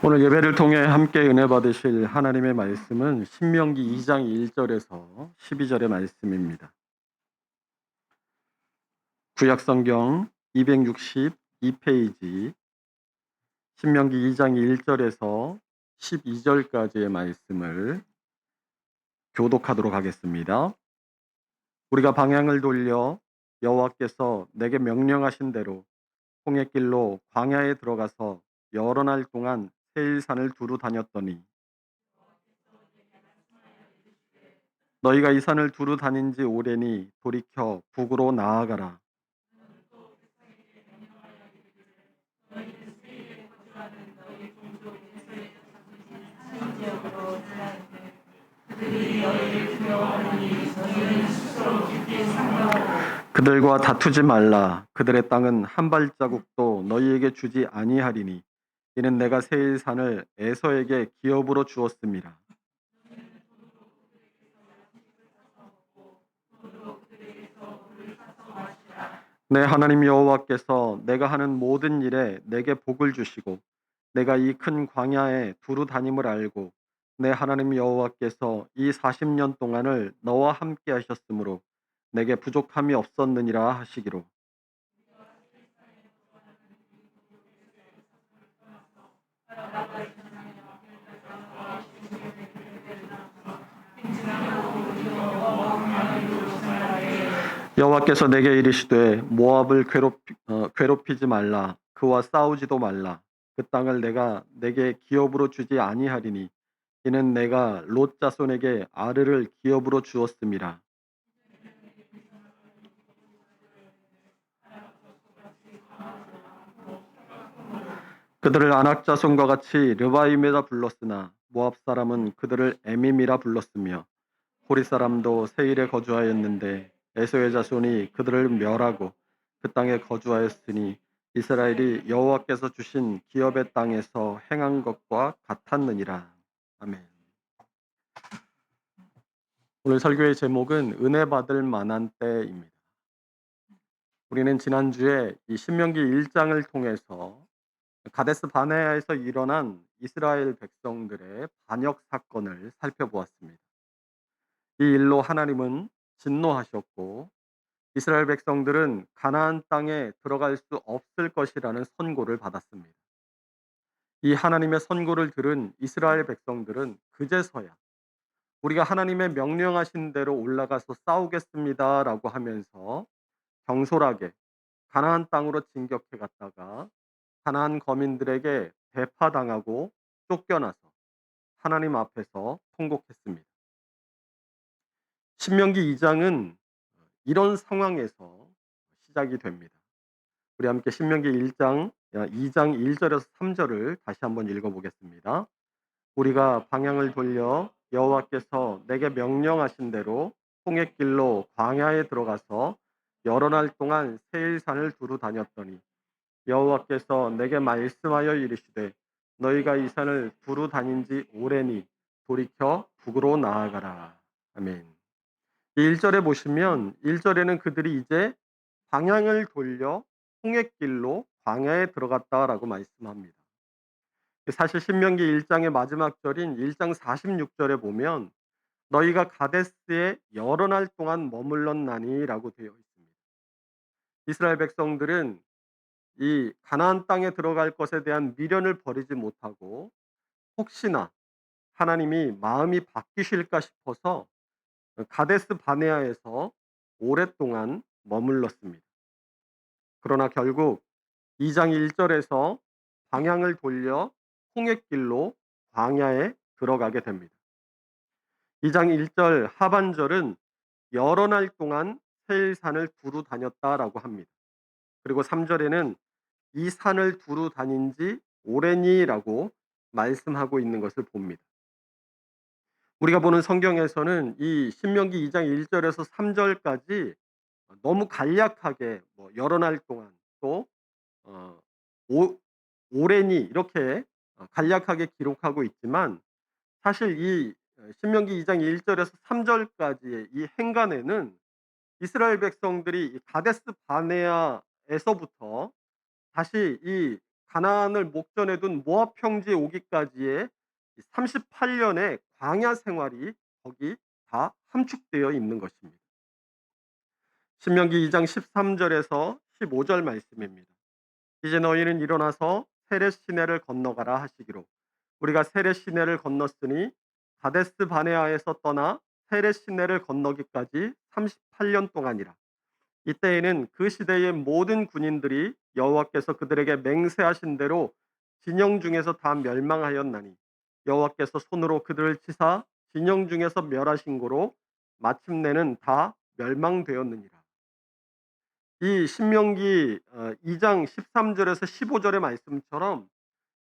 오늘 예배를 통해 함께 은혜 받으실 하나님의 말씀은 신명기 2장 1절에서 12절의 말씀입니다. 구약성경 262페이지 신명기 2장 1절에서 12절까지의 말씀을 교독하도록 하겠습니다. 우리가 방향을 돌려 여호와께서 내게 명령하신 대로 홍해길로 광야에 들어가서 여러 날 동안 세일산을 두루 다녔더니 너희가 이 산을 두루 다닌 지 오래니 돌이켜 북으로 나아가라. 그들과 다투지 말라. 그들의 땅은 한 발자국도 너희에게 주지 아니하리니 이는 내가 세일 산을 에서에게 기업으로 주었음이라. 내 하나님 여호와께서 내가 하는 모든 일에 내게 복을 주시고 내가 이 큰 광야에 두루 다님을 알고 내 하나님 여호와께서 이 40년 동안을 너와 함께 하셨으므로 내게 부족함이 없었느니라 하시기로. 여호와께서 내게 이르시되 모압을 괴롭히지 말라. 그와 싸우지도 말라. 그 땅을 내가 내게 기업으로 주지 아니하리니 이는 내가 롯 자손에게 아르를 기업으로 주었음이라. 그들을 아낙 자손과 같이 르바임이라 불렀으나 모압 사람은 그들을 에밈이라 불렀으며 호리 사람도 세일에 거주하였는데 에서의 자손이 그들을 멸하고 그 땅에 거주하였으니 이스라엘이 여호와께서 주신 기업의 땅에서 행한 것과 같았느니라. 아멘. 오늘 설교의 제목은 은혜 받을 만한 때입니다. 우리는 지난주에 이 신명기 1장을 통해서 가데스 바네아에서 일어난 이스라엘 백성들의 반역 사건을 살펴보았습니다. 이 일로 하나님은 진노하셨고 이스라엘 백성들은 가나안 땅에 들어갈 수 없을 것이라는 선고를 받았습니다. 이 하나님의 선고를 들은 이스라엘 백성들은 그제서야 우리가 하나님의 명령하신 대로 올라가서 싸우겠습니다라고 하면서 경솔하게 가나안 땅으로 진격해 갔다가 가나안 거민들에게 대파당하고 쫓겨나서 하나님 앞에서 통곡했습니다. 신명기 2장은 이런 상황에서 시작이 됩니다. 우리 함께 신명기 2장 1절에서 3절을 다시 한번 읽어보겠습니다. 우리가 방향을 돌려 여호와께서 내게 명령하신 대로 홍해길로 광야에 들어가서 여러 날 동안 세일산을 두루 다녔더니 여호와께서 내게 말씀하여 이르시되 너희가 이 산을 두루 다닌 지 오래니 돌이켜 북으로 나아가라. 아멘. 이 1절에 보시면 1절에는 그들이 이제 방향을 돌려 홍해길로 광야에 들어갔다라고 말씀합니다. 사실 신명기 1장의 마지막 절인 1장 46절에 보면 너희가 가데스에 여러 날 동안 머물렀나니라고 되어 있습니다. 이스라엘 백성들은 이 가나안 땅에 들어갈 것에 대한 미련을 버리지 못하고 혹시나 하나님이 마음이 바뀌실까 싶어서 가데스 바네아에서 오랫동안 머물렀습니다. 그러나 결국 2장 1절에서 방향을 돌려 홍해길로 광야에 들어가게 됩니다. 2장 1절 하반절은 여러 날 동안 세일산을 두루 다녔다라고 합니다. 그리고 3절에는 이 산을 두루 다닌 지 오래니라고 말씀하고 있는 것을 봅니다. 우리가 보는 성경에서는 이 신명기 2장 1절에서 3절까지 너무 간략하게 여러 날 동안 또 어, 오, 오래니 이렇게 간략하게 기록하고 있지만 사실 이 신명기 2장 1절에서 3절까지의 이 행간에는 이스라엘 백성들이 이 가데스 바네아에서부터 다시 이 가나안을 목전에 둔 모압 평지에 오기까지의 38년의 광야 생활이 거기 다 함축되어 있는 것입니다. 신명기 2장 13절에서 15절 말씀입니다. 이제 너희는 일어나서 세렛 시내를 건너가라 하시기로 우리가 세렛 시내를 건넜으니 가데스 바네아에서 떠나 세렛 시내를 건너기까지 38년 동안이라. 이때에는 그 시대의 모든 군인들이 여호와께서 그들에게 맹세하신 대로 진영 중에서 다 멸망하였나니 여호와께서 손으로 그들을 치사 진영 중에서 멸하신 고로 마침내는 다 멸망되었느니라. 이 신명기 2장 13절에서 15절의 말씀처럼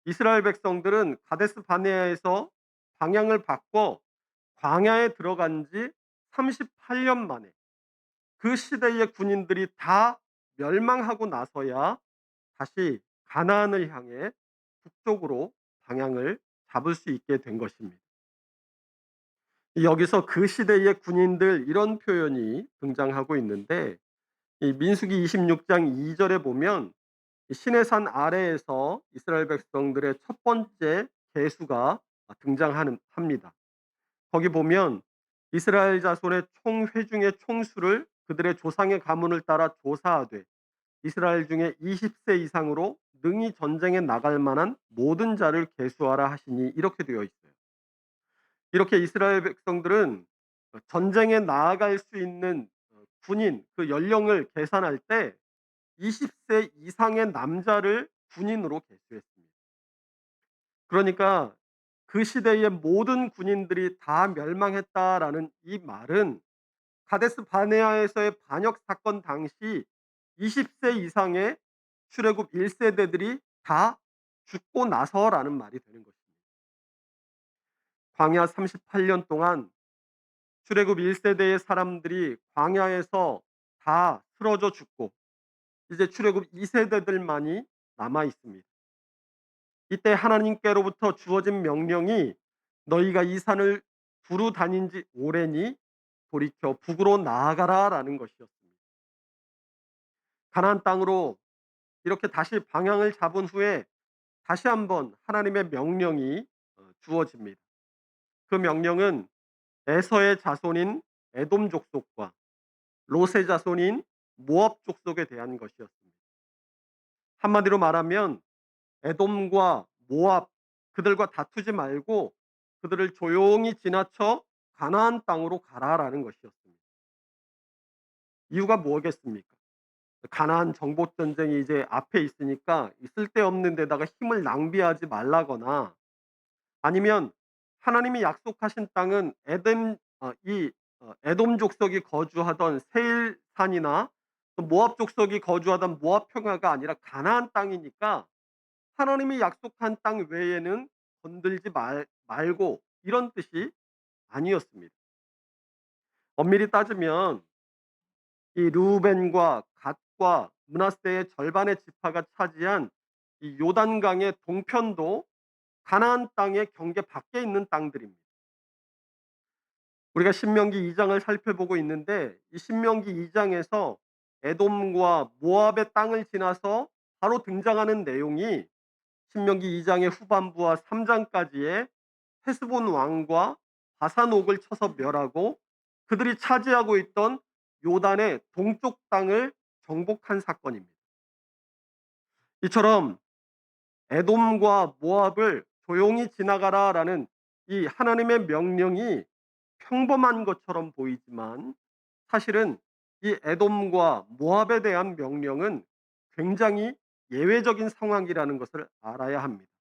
이스라엘 백성들은 가데스 바네아에서 방향을 바꿔 광야에 들어간 지 38년 만에 그 시대의 군인들이 다 멸망하고 나서야 다시 가나안을 향해 북쪽으로 방향을 잡을 수 있게 된 것입니다. 여기서 그 시대의 군인들 이런 표현이 등장하고 있는데 이 민수기 26장 2절에 보면 시내산 아래에서 이스라엘 백성들의 첫 번째 계수가 등장하는 합니다. 거기 보면 이스라엘 자손의 총 회중의 총수를 그들의 조상의 가문을 따라 조사하되 이스라엘 중에 20세 이상으로 능히 전쟁에 나갈 만한 모든 자를 계수하라 하시니 이렇게 되어 있어요. 이렇게 이스라엘 백성들은 전쟁에 나아갈 수 있는 군인 그 연령을 계산할 때 20세 이상의 남자를 군인으로 계수했습니다. 그러니까 그 시대의 모든 군인들이 다 멸망했다라는 이 말은 가데스 바네아에서의 반역 사건 당시 20세 이상의 출애굽 1세대들이 다 죽고 나서라는 말이 되는 것입니다. 광야 38년 동안 출애굽 1세대의 사람들이 광야에서 다 쓰러져 죽고 이제 출애굽 2세대들만이 남아 있습니다. 이때 하나님께로부터 주어진 명령이 너희가 이 산을 두루 다닌 지 오래니 돌이켜 북으로 나아가라라는 것이었습니다. 가나안 땅으로 이렇게 다시 방향을 잡은 후에 다시 한번 하나님의 명령이 주어집니다. 그 명령은 에서의 자손인 에돔 족속과 롯의 자손인 모압 족속에 대한 것이었습니다. 한마디로 말하면 에돔과 모압 그들과 다투지 말고 그들을 조용히 지나쳐 가나안 땅으로 가라라는 것이었습니다. 이유가 뭐겠습니까? 가나안 정복 전쟁이 이제 앞에 있으니까 이 쓸데없는 데다가 힘을 낭비하지 말라거나 아니면 하나님이 약속하신 땅은 에돔 족속이 거주하던 세일 산이나 또 모압 족속이 거주하던 모압 평야가 아니라 가나안 땅이니까 하나님이 약속한 땅 외에는 건들지 말고 이런 뜻이 아니었습니다. 엄밀히 따지면 이 르우벤과 갓과 므낫세의 절반의 지파가 차지한 이 요단강의 동편도 가나안 땅의 경계 밖에 있는 땅들입니다. 우리가 신명기 2장을 살펴보고 있는데 이 신명기 2장에서 에돔과 모압의 땅을 지나서 바로 등장하는 내용이 신명기 2장의 후반부와 3장까지의 헤스본 왕과 바산옥을 쳐서 멸하고 그들이 차지하고 있던 요단의 동쪽 땅을 정복한 사건입니다. 이처럼 에돔과 모압을 조용히 지나가라라는 이 하나님의 명령이 평범한 것처럼 보이지만 사실은 이 에돔과 모압에 대한 명령은 굉장히 예외적인 상황이라는 것을 알아야 합니다.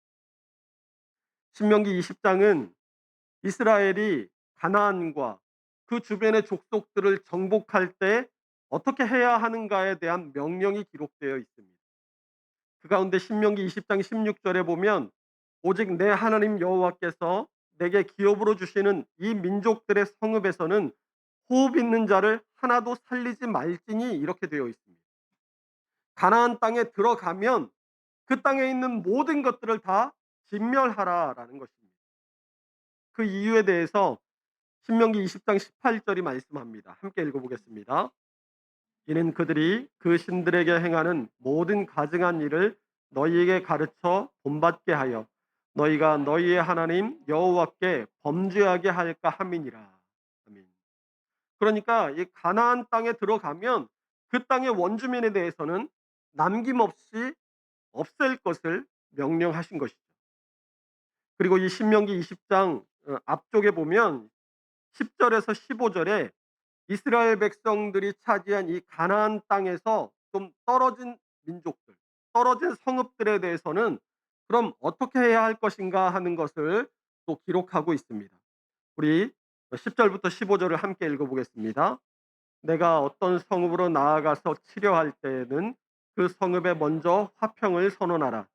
신명기 20장은 이스라엘이 가나안과 그 주변의 족속들을 정복할 때 어떻게 해야 하는가에 대한 명령이 기록되어 있습니다. 그 가운데 신명기 20장 16절에 보면 오직 내 하나님 여호와께서 내게 기업으로 주시는 이 민족들의 성읍에서는 호흡 있는 자를 하나도 살리지 말지니 이렇게 되어 있습니다. 가나안 땅에 들어가면 그 땅에 있는 모든 것들을 다 진멸하라라는 것입니다. 그 이유에 대해서 신명기 20장 18절이 말씀합니다. 함께 읽어보겠습니다. 이는 그들이 그 신들에게 행하는 모든 가증한 일을 너희에게 가르쳐 본받게 하여 너희가 너희의 하나님 여호와께 범죄하게 할까 함이니라. 아멘. 그러니까 이 가나안 땅에 들어가면 그 땅의 원주민에 대해서는 남김없이 없앨 것을 명령하신 것이죠. 그리고 이 신명기 20장 앞쪽에 보면 10 절에서 15 절에 이스라엘 백성들이 차지한 이 가나안 땅에서 좀 떨어진 민족들, 떨어진 성읍들에 대해서는 그럼 어떻게 해야 할 것인가 하는 것을 또 기록하고 있습니다. 우리 10 절부터 15 절을 함께 읽어 보겠습니다. 내가 어떤 성읍으로 나아가서 치려할 때에는 그 성읍에 먼저 화평을 선언하라.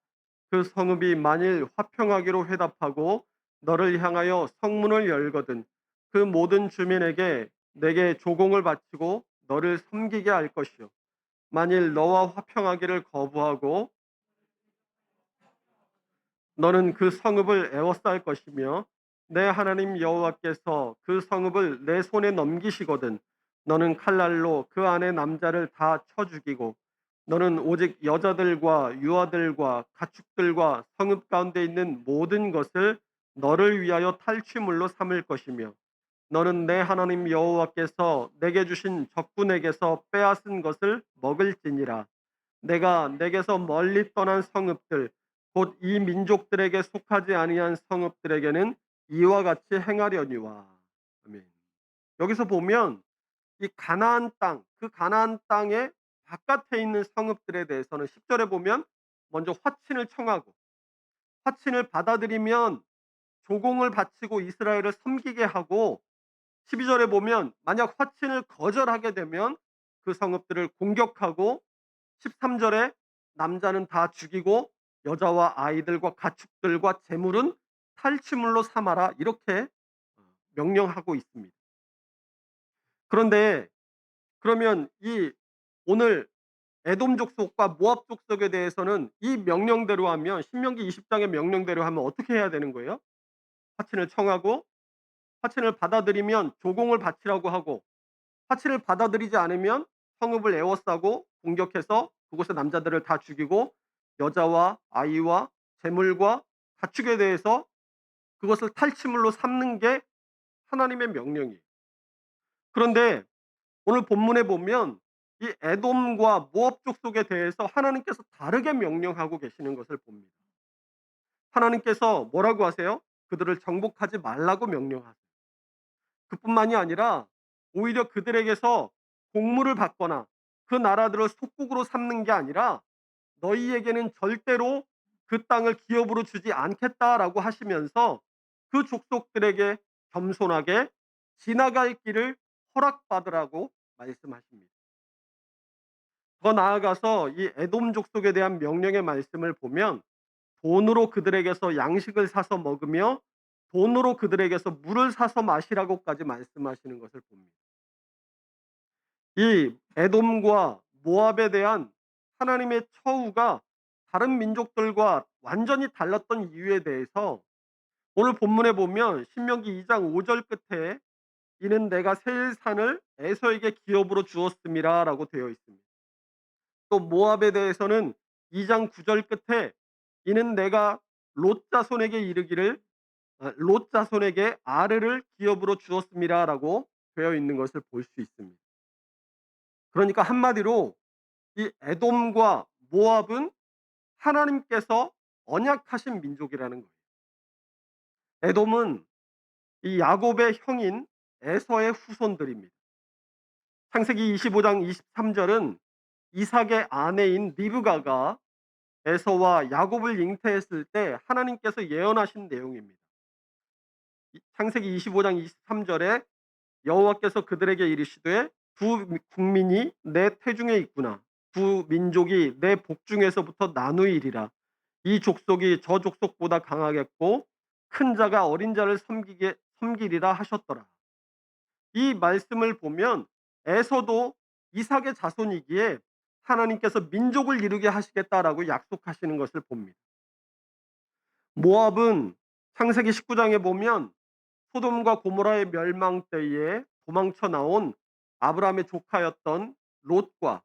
그 성읍이 만일 화평하기로 회답하고 너를 향하여 성문을 열거든 그 모든 주민에게 내게 조공을 바치고 너를 섬기게 할 것이요. 만일 너와 화평하기를 거부하고 너는 그 성읍을 에워쌀 것이며 내 하나님 여호와께서 그 성읍을 내 손에 넘기시거든 너는 칼날로 그 안에 남자를 다 쳐 죽이고 너는 오직 여자들과 유아들과 가축들과 성읍 가운데 있는 모든 것을 너를 위하여 탈취물로 삼을 것이며 너는 내 하나님 여호와께서 내게 주신 적군에게서 빼앗은 것을 먹을지니라. 내가 내게서 멀리 떠난 성읍들 곧 이 민족들에게 속하지 아니한 성읍들에게는 이와 같이 행하려니와. 아멘. 여기서 보면 이 가나안 땅, 그 가나안 땅의 바깥에 있는 성읍들에 대해서는 10 절에 보면 먼저 화친을 청하고 화친을 받아들이면 조공을 바치고 이스라엘을 섬기게 하고 12 절에 보면 만약 화친을 거절하게 되면 그 성읍들을 공격하고 13 절에 남자는 다 죽이고 여자와 아이들과 가축들과 재물은 탈취물로 삼아라 이렇게 명령하고 있습니다. 그런데 그러면 이 오늘 에돔 족속과 모압 족속에 대해서는 이 명령대로 하면 신명기 20 장의 명령대로 하면 어떻게 해야 되는 거예요? 화친을 청하고 화친을 받아들이면 조공을 바치라고 하고 화친을 받아들이지 않으면 성읍을 에워싸고 공격해서 그곳의 남자들을 다 죽이고 여자와 아이와 재물과 가축에 대해서 그것을 탈취물로 삼는 게 하나님의 명령이에요. 그런데 오늘 본문에 보면 이 에돔과 모압 족속에 대해서 하나님께서 다르게 명령하고 계시는 것을 봅니다. 하나님께서 뭐라고 하세요? 그들을 정복하지 말라고 명령하세요. 그뿐만이 아니라 오히려 그들에게서 공물을 받거나 그 나라들을 속국으로 삼는 게 아니라 너희에게는 절대로 그 땅을 기업으로 주지 않겠다라고 하시면서 그 족속들에게 겸손하게 지나갈 길을 허락받으라고 말씀하십니다. 더 나아가서 이 에돔 족속에 대한 명령의 말씀을 보면 돈으로 그들에게서 양식을 사서 먹으며 돈으로 그들에게서 물을 사서 마시라고까지 말씀하시는 것을 봅니다. 이 에돔과 모압에 대한 하나님의 처우가 다른 민족들과 완전히 달랐던 이유에 대해서 오늘 본문에 보면 신명기 2장 5절 끝에 이는 내가 세일 산을 에서에게 기업으로 주었음이라라고 되어 있습니다. 또 모압에 대해서는 2장 9절 끝에 이는 내가 롯 자손에게 이르기를 롯 자손에게 아르를 기업으로 주었음이라라고 되어 있는 것을 볼 수 있습니다. 그러니까 한마디로 이 에돔과 모압은 하나님께서 언약하신 민족이라는 거예요. 에돔은 이 야곱의 형인 에서의 후손들입니다. 창세기 25장 23절은 이삭의 아내인 리브가가 에서와 야곱을 잉태했을 때 하나님께서 예언하신 내용입니다. 창세기 25장 23절에 여호와께서 그들에게 이르시되 두 국민이 내 태중에 있구나. 두 민족이 내 복중에서부터 나누이리라. 이 족속이 저 족속보다 강하겠고 큰 자가 어린 자를 섬기리라 하셨더라. 이 말씀을 보면 에서도 이삭의 자손이기에 하나님께서 민족을 이루게 하시겠다라고 약속하시는 것을 봅니다. 모압은 창세기 19장에 보면 소돔과 고모라의 멸망 때에 도망쳐 나온 아브라함의 조카였던 롯과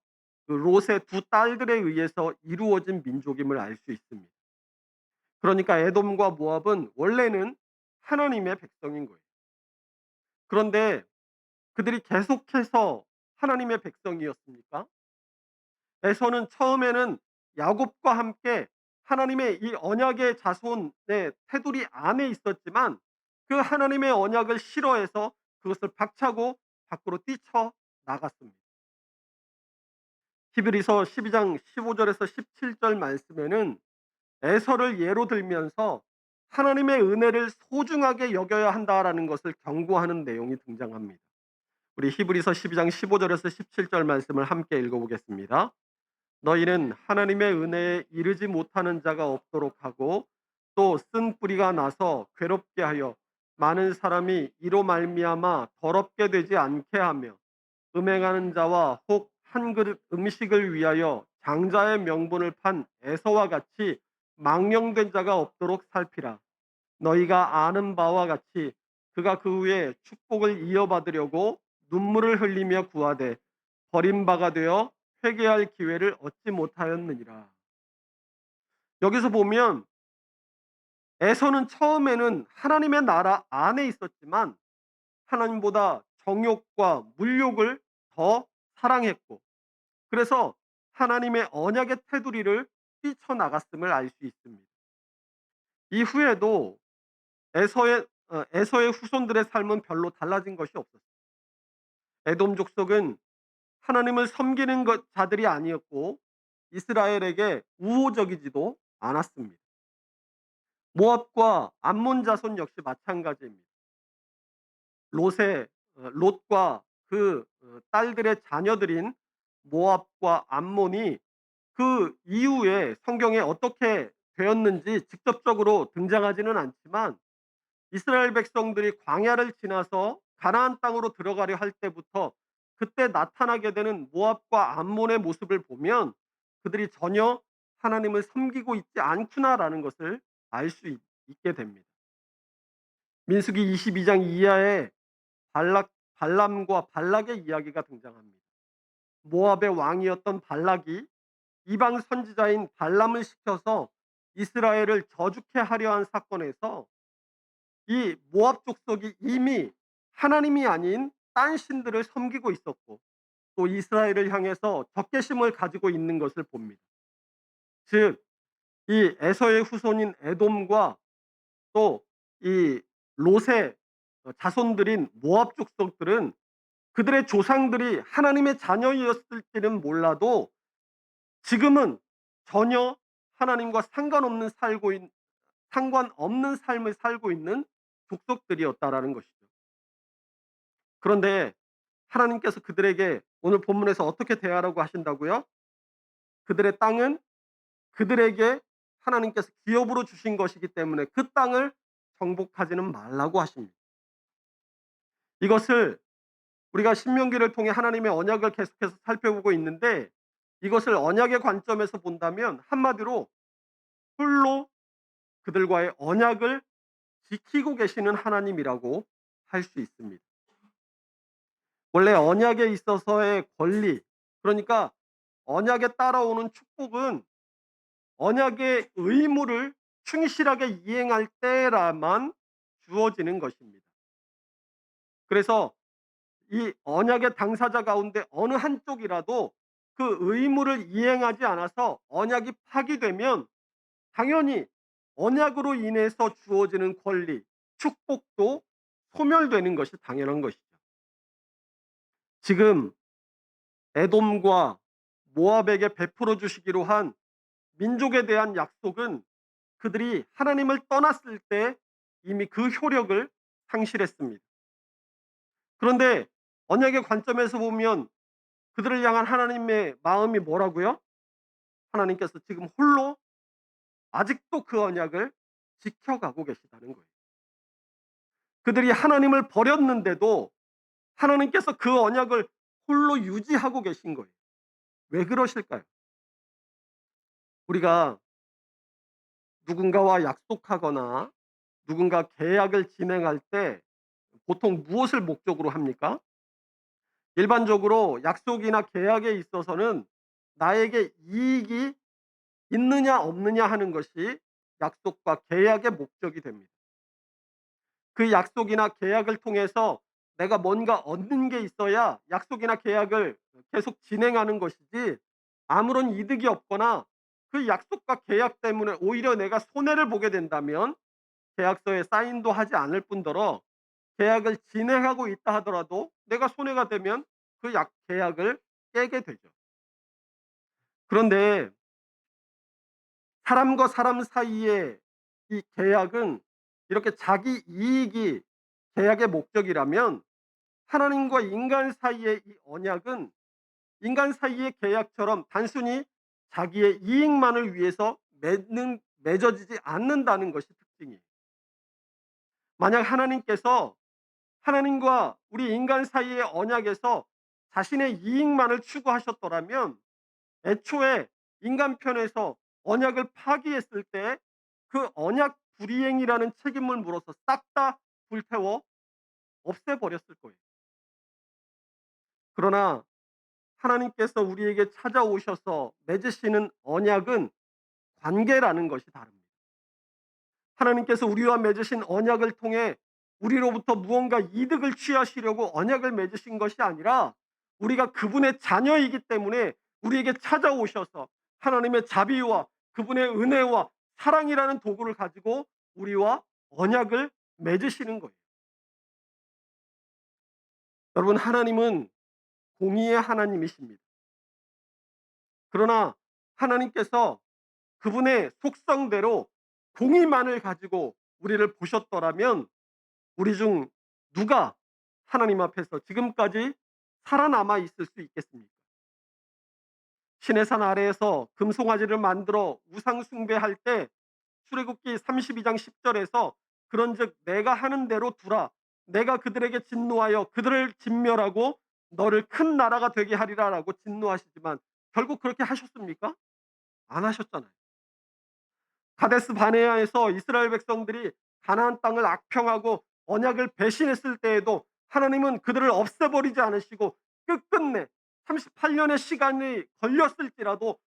그 롯의 두 딸들에 의해서 이루어진 민족임을 알 수 있습니다. 그러니까 에돔과 모압은 원래는 하나님의 백성인 거예요. 그런데 그들이 계속해서 하나님의 백성이었습니까? 에서는 처음에는 야곱과 함께 하나님의 이 언약의 자손의 테두리 안에 있었지만 그 하나님의 언약을 싫어해서 그것을 박차고 밖으로 뛰쳐 나갔습니다. 히브리서 12장 15절에서 17절 말씀에는 에서를 예로 들면서 하나님의 은혜를 소중하게 여겨야 한다라는 것을 경고하는 내용이 등장합니다. 우리 히브리서 12장 15절에서 17절 말씀을 함께 읽어보겠습니다. 너희는 하나님의 은혜에 이르지 못하는 자가 없도록 하고 또 쓴 뿌리가 나서 괴롭게 하여 많은 사람이 이로 말미암아 더럽게 되지 않게 하며 음행하는 자와 혹 한 그릇 음식을 위하여 장자의 명분을 판 에서와 같이 망령된 자가 없도록 살피라. 너희가 아는 바와 같이 그가 그 후에 축복을 이어받으려고 눈물을 흘리며 구하되 버림바가 되어 회개할 기회를 얻지 못하였느니라. 여기서 보면 에서는 처음에는 하나님의 나라 안에 있었지만 하나님보다 정욕과 물욕을 더 사랑했고 그래서 하나님의 언약의 테두리를 뛰쳐나갔음을 알 수 있습니다. 이후에도 에서의 후손들의 삶은 별로 달라진 것이 없었어요. 에돔 족속은 하나님을 섬기는 자들이 아니었고 이스라엘에게 우호적이지도 않았습니다. 모압과 암몬 자손 역시 마찬가지입니다. 롯과 그 딸들의 자녀들인 모압과 암몬이 그 이후에 성경에 어떻게 되었는지 직접적으로 등장하지는 않지만 이스라엘 백성들이 광야를 지나서 가나안 땅으로 들어가려 할 때부터 그때 나타나게 되는 모압과 암몬의 모습을 보면 그들이 전혀 하나님을 섬기고 있지 않구나라는 것을 알 수 있게 됩니다. 민수기 22장 이하에 발람과 발락의 이야기가 등장합니다. 모압의 왕이었던 발락이 이방 선지자인 발람을 시켜서 이스라엘을 저주케 하려 한 사건에서 이 모압 족속이 이미 하나님이 아닌 딴 신들을 섬기고 있었고 또 이스라엘을 향해서 적개심을 가지고 있는 것을 봅니다. 즉, 이 에서의 후손인 에돔과 또 이 롯의 자손들인 모압 족속들은 그들의 조상들이 하나님의 자녀였을지는 몰라도 지금은 전혀 하나님과 상관없는 삶을 살고 있는 족속들이었다라는 것이죠. 그런데 하나님께서 그들에게 오늘 본문에서 어떻게 대하라고 하신다고요? 그들의 땅은 그들에게 하나님께서 기업으로 주신 것이기 때문에 그 땅을 정복하지는 말라고 하십니다. 이것을 우리가 신명기를 통해 하나님의 언약을 계속해서 살펴보고 있는데 이것을 언약의 관점에서 본다면 한마디로 홀로 그들과의 언약을 지키고 계시는 하나님이라고 할 수 있습니다. 원래 언약에 있어서의 권리, 그러니까 언약에 따라오는 축복은 언약의 의무를 충실하게 이행할 때라만 주어지는 것입니다. 그래서 이 언약의 당사자 가운데 어느 한쪽이라도 그 의무를 이행하지 않아서 언약이 파기되면 당연히 언약으로 인해서 주어지는 권리, 축복도 소멸되는 것이 당연한 것이죠. 지금 에돔과 모압에게 베풀어 주시기로 한 민족에 대한 약속은 그들이 하나님을 떠났을 때 이미 그 효력을 상실했습니다. 그런데 언약의 관점에서 보면 그들을 향한 하나님의 마음이 뭐라고요? 하나님께서 지금 홀로 아직도 그 언약을 지켜가고 계시다는 거예요. 그들이 하나님을 버렸는데도 하나님께서 그 언약을 홀로 유지하고 계신 거예요. 왜 그러실까요? 우리가 누군가와 약속하거나 누군가 계약을 진행할 때 보통 무엇을 목적으로 합니까? 일반적으로 약속이나 계약에 있어서는 나에게 이익이 있느냐 없느냐 하는 것이 약속과 계약의 목적이 됩니다. 그 약속이나 계약을 통해서 내가 뭔가 얻는 게 있어야 약속이나 계약을 계속 진행하는 것이지, 아무런 이득이 없거나 그 약속과 계약 때문에 오히려 내가 손해를 보게 된다면 계약서에 사인도 하지 않을 뿐더러 계약을 진행하고 있다 하더라도 내가 손해가 되면 그 계약을 깨게 되죠. 그런데 사람과 사람 사이의 이 계약은 이렇게 자기 이익이 계약의 목적이라면, 하나님과 인간 사이의 이 언약은 인간 사이의 계약처럼 단순히 자기의 이익만을 위해서 맺어지지 않는다는 것이 특징이에요. 만약 하나님께서 하나님과 우리 인간 사이의 언약에서 자신의 이익만을 추구하셨더라면 애초에 인간 편에서 언약을 파기했을 때 그 언약 불이행이라는 책임을 물어서 싹 다 불태워 없애버렸을 거예요. 그러나 하나님께서 우리에게 찾아오셔서 맺으시는 언약은 관계라는 것이 다릅니다. 하나님께서 우리와 맺으신 언약을 통해 우리로부터 무언가 이득을 취하시려고 언약을 맺으신 것이 아니라, 우리가 그분의 자녀이기 때문에 우리에게 찾아오셔서 하나님의 자비와 그분의 은혜와 사랑이라는 도구를 가지고 우리와 언약을 맺으시는 거예요. 여러분, 하나님은 공의의 하나님이십니다. 그러나 하나님께서 그분의 속성대로 공의만을 가지고 우리를 보셨더라면 우리 중 누가 하나님 앞에서 지금까지 살아남아 있을 수 있겠습니까? 시내산 아래에서 금송아지를 만들어 우상 숭배할 때 출애굽기 32장 10절에서 그런즉 내가 하는 대로 두라, 내가 그들에게 진노하여 그들을 진멸하고 너를 큰 나라가 되게 하리라라고 진노하시지만 결국 그렇게 하셨습니까? 안 하셨잖아요. 가데스 바네아에서 이스라엘 백성들이 가나안 땅을 악평하고 언약을 배신했을 때에도 하나님은 그들을 없애버리지 않으시고 끝끝내 38년의 시간이 걸렸을지라도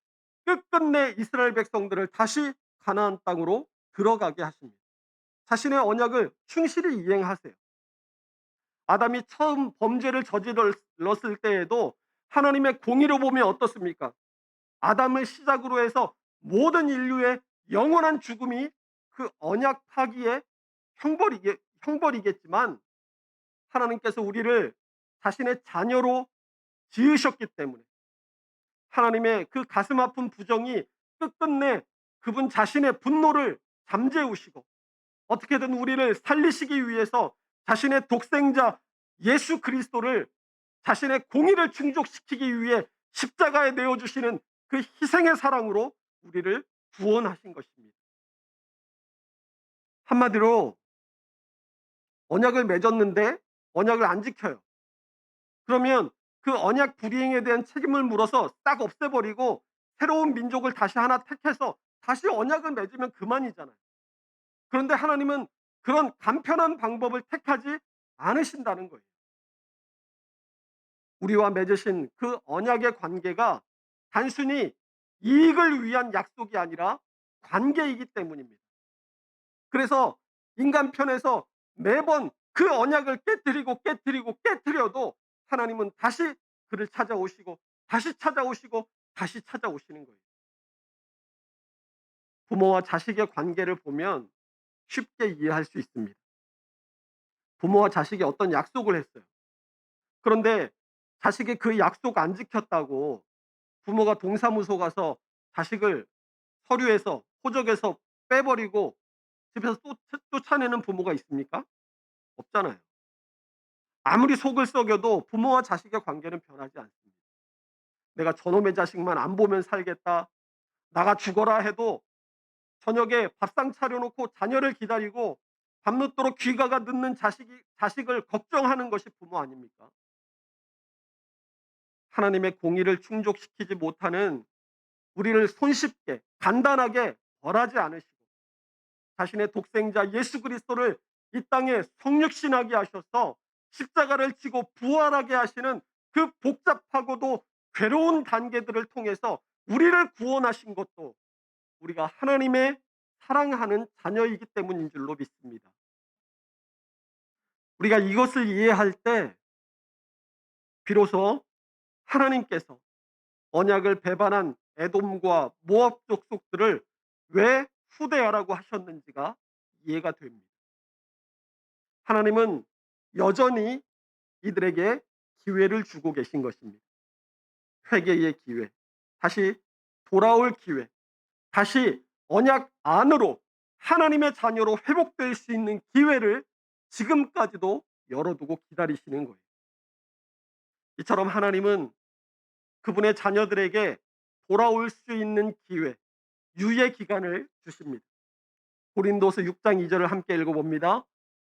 끝끝내 이스라엘 백성들을 다시 가나안 땅으로 들어가게 하십니다. 자신의 언약을 충실히 이행하세요. 아담이 처음 범죄를 저질렀을 때에도 하나님의 공의로 보면 어떻습니까? 아담을 시작으로 해서 모든 인류의 영원한 죽음이 그 언약 파기의 형벌이겠지만, 하나님께서 우리를 자신의 자녀로 지으셨기 때문에 하나님의 그 가슴 아픈 부정이 끝끝내 그분 자신의 분노를 잠재우시고 어떻게든 우리를 살리시기 위해서 자신의 독생자 예수 그리스도를 자신의 공의를 충족시키기 위해 십자가에 내어주시는 그 희생의 사랑으로 우리를 구원하신 것입니다. 한마디로 언약을 맺었는데 언약을 안 지켜요. 그러면 그 언약 불이행에 대한 책임을 물어서 싹 없애버리고 새로운 민족을 다시 하나 택해서 다시 언약을 맺으면 그만이잖아요. 그런데 하나님은 그런 간편한 방법을 택하지 않으신다는 거예요. 우리와 맺으신 그 언약의 관계가 단순히 이익을 위한 약속이 아니라 관계이기 때문입니다. 그래서 인간 편에서 매번 그 언약을 깨뜨려도 하나님은 다시 그를 찾아오시고 다시 찾아오시고 다시 찾아오시는 거예요. 부모와 자식의 관계를 보면 쉽게 이해할 수 있습니다. 부모와 자식이 어떤 약속을 했어요. 그런데 자식이 그 약속 안 지켰다고 부모가 동사무소 가서 자식을 서류에서 호적에서 빼버리고 집에서 쫓아내는 부모가 있습니까? 없잖아요. 아무리 속을 썩여도 부모와 자식의 관계는 변하지 않습니다. 내가 저놈의 자식만 안 보면 살겠다. 나가 죽어라 해도 저녁에 밥상 차려놓고 자녀를 기다리고 밤늦도록 귀가가 늦는 자식을 걱정하는 것이 부모 아닙니까? 하나님의 공의를 충족시키지 못하는 우리를 손쉽게 간단하게 벌하지 않으시고 자신의 독생자 예수 그리스도를 이 땅에 성육신하게 하셔서 십자가를 지고 부활하게 하시는 그 복잡하고도 괴로운 단계들을 통해서 우리를 구원하신 것도 우리가 하나님의 사랑하는 자녀이기 때문인 줄로 믿습니다. 우리가 이것을 이해할 때 비로소 하나님께서 언약을 배반한 에돔과 모압 족속들을 왜 후대하라고 하셨는지가 이해가 됩니다. 하나님은 여전히 이들에게 기회를 주고 계신 것입니다. 회개의 기회, 다시 돌아올 기회, 다시 언약 안으로 하나님의 자녀로 회복될 수 있는 기회를 지금까지도 열어두고 기다리시는 거예요. 이처럼 하나님은 그분의 자녀들에게 돌아올 수 있는 기회, 유예 기간을 주십니다. 고린도서 6장 2절을 함께 읽어봅니다.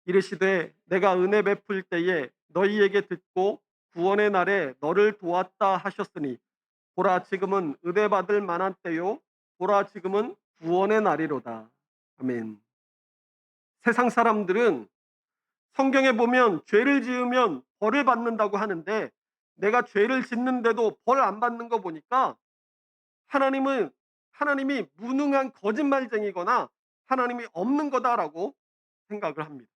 이르시되 내가 은혜 베풀 때에 너희에게 듣고 구원의 날에 너를 도왔다 하셨으니 보라 지금은 은혜 받을 만한 때요 보라 지금은 구원의 날이로다. 아멘. 세상 사람들은 성경에 보면 죄를 지으면 벌을 받는다고 하는데 내가 죄를 짓는데도 벌 안 받는 거 보니까 하나님은 하나님이 무능한 거짓말쟁이거나 하나님이 없는 거다라고 생각을 합니다.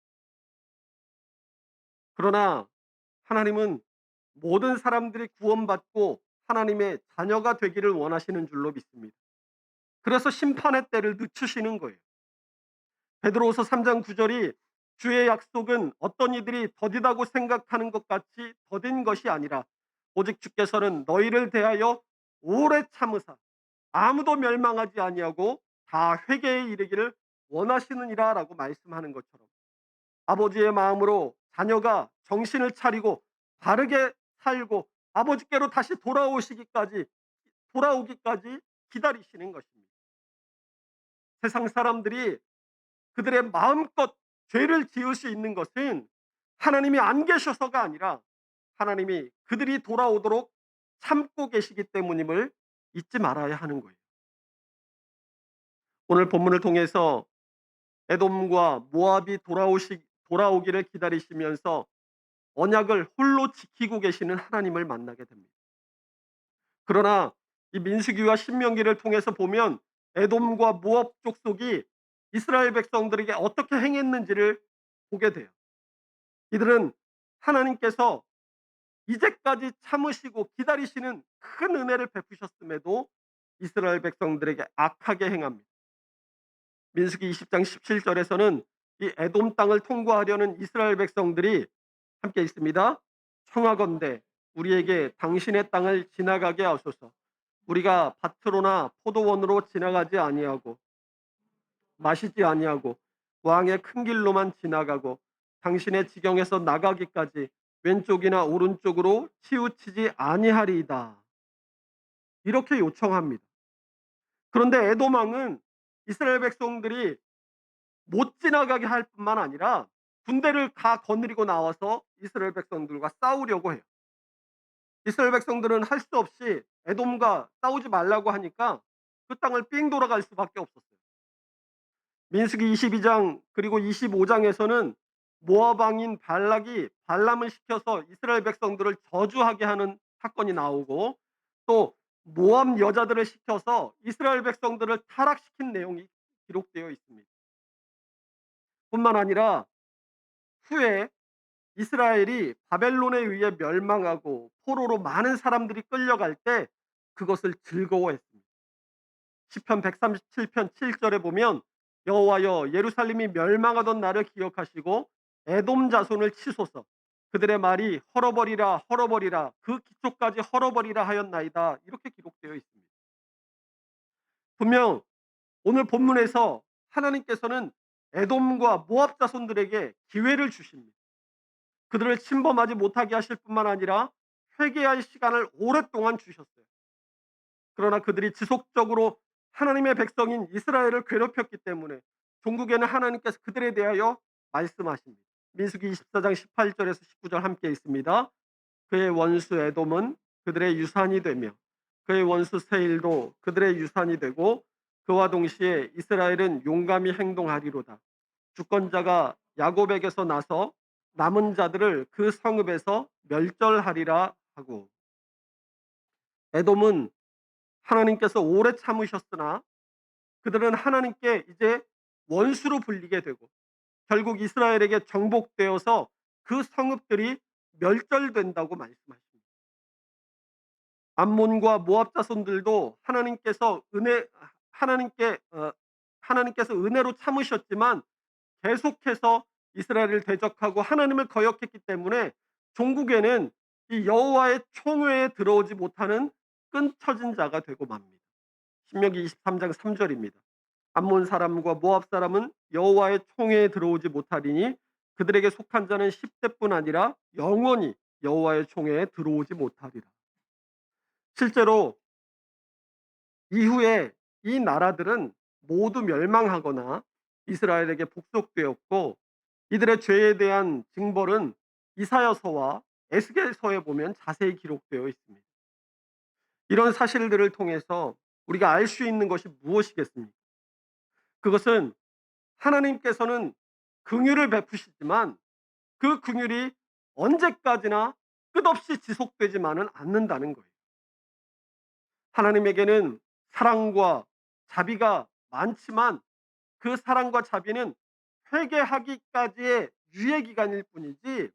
그러나 하나님은 모든 사람들이 구원받고 하나님의 자녀가 되기를 원하시는 줄로 믿습니다. 그래서 심판의 때를 늦추시는 거예요. 베드로후서 3장 9절이 주의 약속은 어떤 이들이 더디다고 생각하는 것 같이 더딘 것이 아니라 오직 주께서는 너희를 대하여 오래 참으사 아무도 멸망하지 아니하고 다 회개에 이르기를 원하시느니라라고 말씀하는 것처럼 아버지의 마음으로 자녀가 정신을 차리고 바르게 살고 아버지께로 다시 돌아오기까지 기다리시는 것입니다. 세상 사람들이 그들의 마음껏 죄를 지을 수 있는 것은 하나님이 안 계셔서가 아니라 하나님이 그들이 돌아오도록 참고 계시기 때문임을 잊지 말아야 하는 거예요. 오늘 본문을 통해서 에돔과 모압이 돌아오기를 기다리시면서 언약을 홀로 지키고 계시는 하나님을 만나게 됩니다. 그러나 이 민수기와 신명기를 통해서 보면 에돔과 모압 족속이 이스라엘 백성들에게 어떻게 행했는지를 보게 돼요. 이들은 하나님께서 이제까지 참으시고 기다리시는 큰 은혜를 베푸셨음에도 이스라엘 백성들에게 악하게 행합니다. 민수기 20장 17절에서는 이 에돔 땅을 통과하려는 이스라엘 백성들이 함께 있습니다. 청하건대 우리에게 당신의 땅을 지나가게 하소서. 우리가 밭으로나 포도원으로 지나가지 아니하고 마시지 아니하고 왕의 큰 길로만 지나가고 당신의 지경에서 나가기까지 왼쪽이나 오른쪽으로 치우치지 아니하리이다. 이렇게 요청합니다. 그런데 에돔 왕은 이스라엘 백성들이 못 지나가게 할 뿐만 아니라 군대를 다 거느리고 나와서 이스라엘 백성들과 싸우려고 해요. 이스라엘 백성들은 할 수 없이 에돔과 싸우지 말라고 하니까 그 땅을 삥 돌아갈 수밖에 없었어요. 민수기 22장 그리고 25장에서는 모압 왕인 발락이 발람을 시켜서 이스라엘 백성들을 저주하게 하는 사건이 나오고 또 모압 여자들을 시켜서 이스라엘 백성들을 타락시킨 내용이 기록되어 있습니다. 뿐만 아니라 후에 이스라엘이 바벨론에 의해 멸망하고 포로로 많은 사람들이 끌려갈 때 그것을 즐거워했습니다. 시편 137편 7절에 보면 여호와여 예루살렘이 멸망하던 날을 기억하시고 에돔 자손을 치소서 그들의 말이 헐어버리라 헐어버리라 그 기초까지 헐어버리라 하였나이다. 이렇게 기록되어 있습니다. 분명 오늘 본문에서 하나님께서는 에돔과 모압 자손들에게 기회를 주십니다. 그들을 침범하지 못하게 하실 뿐만 아니라 회개할 시간을 오랫동안 주셨어요. 그러나 그들이 지속적으로 하나님의 백성인 이스라엘을 괴롭혔기 때문에 종국에는 하나님께서 그들에 대하여 말씀하십니다. 민수기 24장 18절에서 19절 함께 있습니다. 그의 원수 에돔은 그들의 유산이 되며 그의 원수 세일도 그들의 유산이 되고 그와 동시에 이스라엘은 용감히 행동하리로다. 주권자가 야곱에게서 나서 남은 자들을 그 성읍에서 멸절하리라 하고 에돔은 하나님께서 오래 참으셨으나 그들은 하나님께 이제 원수로 불리게 되고 결국 이스라엘에게 정복되어서 그 성읍들이 멸절된다고 말씀하십니다. 암몬과 모압 자손들도 하나님께서 은혜로 참으셨지만 계속해서 이스라엘을 대적하고 하나님을 거역했기 때문에 종국에는 이 여호와의 총회에 들어오지 못하는 끈처진 자가 되고 맙니다. 신명기 23장 3절입니다. 암몬 사람과 모압 사람은 여호와의 총회에 들어오지 못하리니 그들에게 속한 자는 10대뿐 아니라 영원히 여호와의 총회에 들어오지 못하리라. 실제로 이후에 이 나라들은 모두 멸망하거나 이스라엘에게 복속되었고 이들의 죄에 대한 징벌은 이사야서와 에스겔서에 보면 자세히 기록되어 있습니다. 이런 사실들을 통해서 우리가 알 수 있는 것이 무엇이겠습니까? 그것은 하나님께서는 긍휼을 베푸시지만 그 긍휼이 언제까지나 끝없이 지속되지만은 않는다는 거예요. 하나님에게는 사랑과 자비가 많지만 그 사랑과 자비는 회개하기까지의 유예 기간일 뿐이지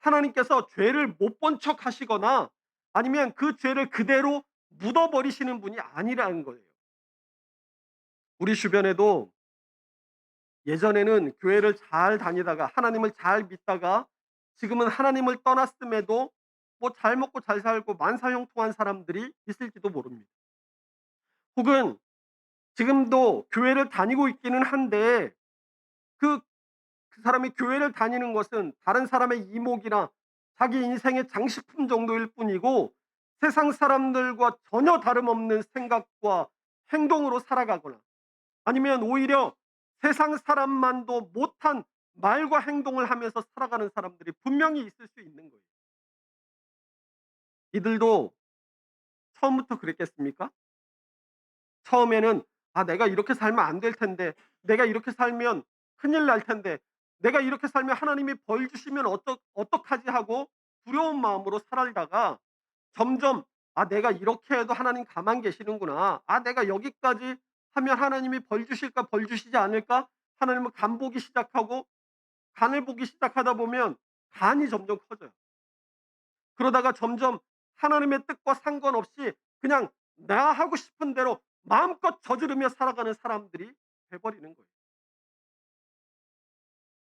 하나님께서 죄를 못 본 척 하시거나 아니면 그 죄를 그대로 묻어버리시는 분이 아니라는 거예요. 우리 주변에도 예전에는 교회를 잘 다니다가 하나님을 잘 믿다가 지금은 하나님을 떠났음에도 뭐 잘 먹고 잘 살고 만사형통한 사람들이 있을지도 모릅니다. 혹은 지금도 교회를 다니고 있기는 한데 그 그 사람이 교회를 다니는 것은 다른 사람의 이목이나 자기 인생의 장식품 정도일 뿐이고 세상 사람들과 전혀 다름없는 생각과 행동으로 살아가거나 아니면 오히려 세상 사람만도 못한 말과 행동을 하면서 살아가는 사람들이 분명히 있을 수 있는 거예요. 이들도 처음부터 그랬겠습니까? 처음에는 '아 내가 이렇게 살면 안 될 텐데. 내가 이렇게 살면 큰일 날 텐데. 내가 이렇게 살면 하나님이 벌 주시면 어떡하지?' 하고 두려운 마음으로 살다가 점점 '아 내가 이렇게 해도 하나님 가만 계시는구나. 아 내가 여기까지 하면 하나님이 벌 주실까 벌 주시지 않을까?' 하나님은 간 보기 시작하고 간을 보기 시작하다 보면 간이 점점 커져요. 그러다가 점점 하나님의 뜻과 상관없이 그냥 나 하고 싶은 대로 마음껏 저지르며 살아가는 사람들이 돼 버리는 거예요.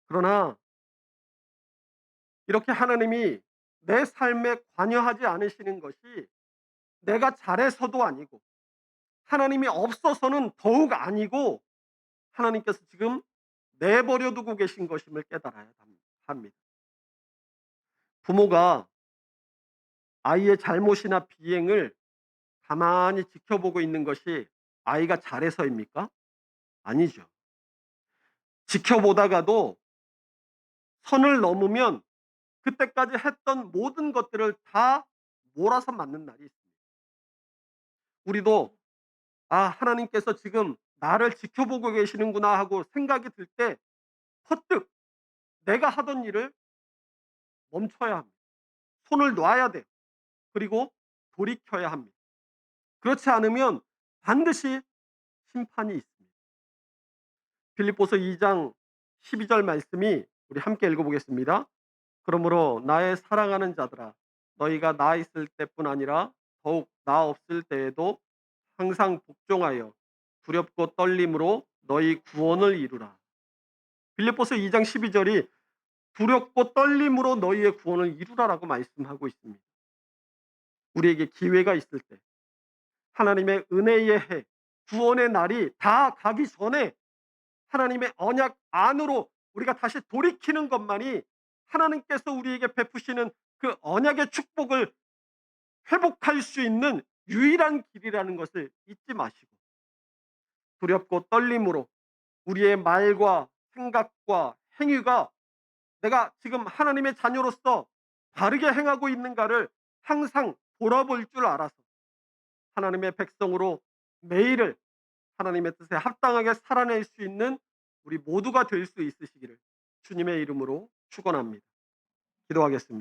그러나 이렇게 하나님이 내 삶에 관여하지 않으시는 것이 내가 잘해서도 아니고 하나님이 없어서는 더욱 아니고 하나님께서 지금 내버려 두고 계신 것임을 깨달아야 합니다. 부모가 아이의 잘못이나 비행을 가만히 지켜보고 있는 것이 아이가 잘해서입니까? 아니죠. 지켜보다가도 선을 넘으면 그때까지 했던 모든 것들을 다 몰아서 맞는 날이 있습니다. 우리도 '아 하나님께서 지금 나를 지켜보고 계시는구나.' 하고 생각이 들 때 퍼뜩 내가 하던 일을 멈춰야 합니다. 손을 놔야 돼요. 그리고 돌이켜야 합니다. 그렇지 않으면 반드시 심판이 있습니다. 빌립보서 2장 12절 말씀이 우리 함께 읽어 보겠습니다. 그러므로 나의 사랑하는 자들아 너희가 나 있을 때뿐 아니라 더욱 나 없을 때에도 항상 복종하여 두렵고 떨림으로 너희 구원을 이루라. 빌립보서 2장 12 절이 두렵고 떨림으로 너희의 구원을 이루라라고 말씀하고 있습니다. 우리에게 기회가 있을 때 하나님의 은혜의 해 구원의 날이 다 가기 전에 하나님의 언약 안으로 우리가 다시 돌이키는 것만이 하나님께서 우리에게 베푸시는 그 언약의 축복을 회복할 수 있는 유일한 길이라는 것을 잊지 마시고 두렵고 떨림으로 우리의 말과 생각과 행위가 내가 지금 하나님의 자녀로서 바르게 행하고 있는가를 항상 돌아볼 줄 알아서 하나님의 백성으로 매일을 하나님의 뜻에 합당하게 살아낼 수 있는 우리 모두가 될 수 있으시기를 주님의 이름으로 축원합니다. 기도하겠습니다.